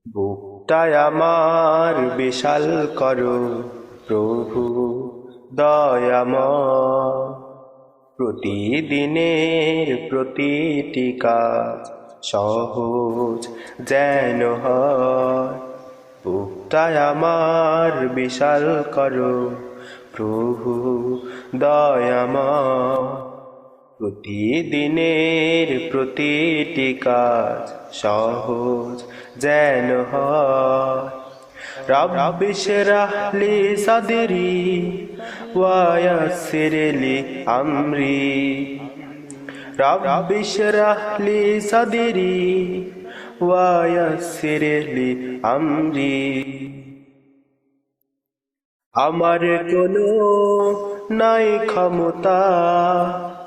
বুকটায় আমার বিশাল করো প্রভু দয়াময়। প্রতিদিনের প্রতিটি কাজ সহজ যেন হয়। বুকটায় আমার বিশাল করো প্রভু দয়াময়। প্রতিদিনের প্রতিটি কাজ সহজ যেন হয়। রব্বি ইশরাহ লি সাদরি ওয়া ইয়াসসির লি আমরি। রব্বি ইশরাহ লি সাদরি ওয়া ইয়াসসির লি আমরি। আমার কোনো নাই ক্ষমতা,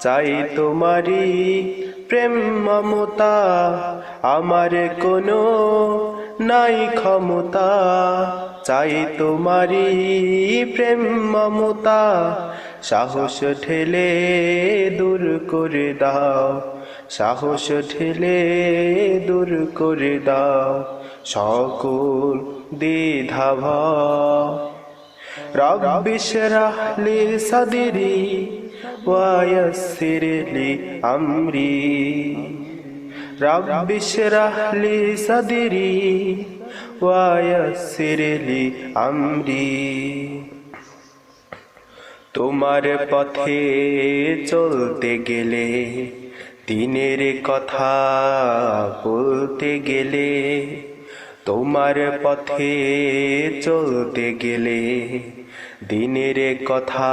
চাই তোমারি প্রেম মমতা। আমার কোনো নাই ক্ষমতা, চাই তোমারি প্রেম মমতা। সাহস ঠেলে দূর করে দাও, সাহস ঠেলে দূর করে দাও সকল দ্বিধা ভয়। রব্বি ইশরাহ লি সাদরি ওয়া ইয়াসসির লি আমরি। রব্বি ইশরাহ লি সাদরি ওয়া ইয়াসসির লি আমরি। তোমার পথে চলতে গেলে, দিনের কথা বলতে গেলে, তোমার পথে চলতে গেলে, দিনের কথা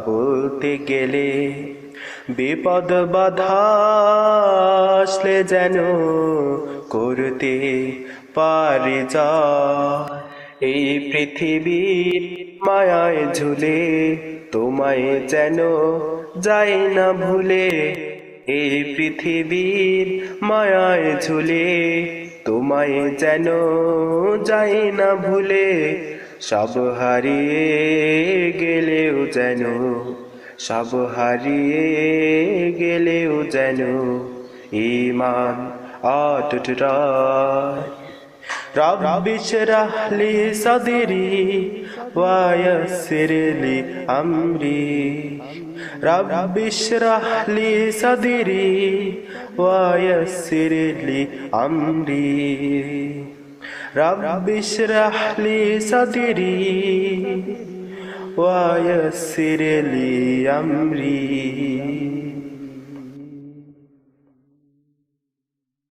বলতে গেলে, বিপদ বাধা আসলে যেন করতে পারি জয়। এই পৃথিবীর মায়ায় ঝুলে তোমায় যেন যাই না ভুলে। এই পৃথিবীর মায়ায় ঝুলে তোমায় যেন যাই না ভুলে। সব হারিয়ে গেলেও যেন, সব হারিয়ে গেলেও যেন ঈমান অটুট রয়। রব্বি ইশরাহ লি সাদরি ওয়া ইয়াসসির লি আমরি। রব্বি ইশরাহ লি সাদরি ওয়া ইয়াসসির লি আমরি। রব্বি ইশরাহ লি সাদরি ওয়া ইয়াসসির লি আমরি।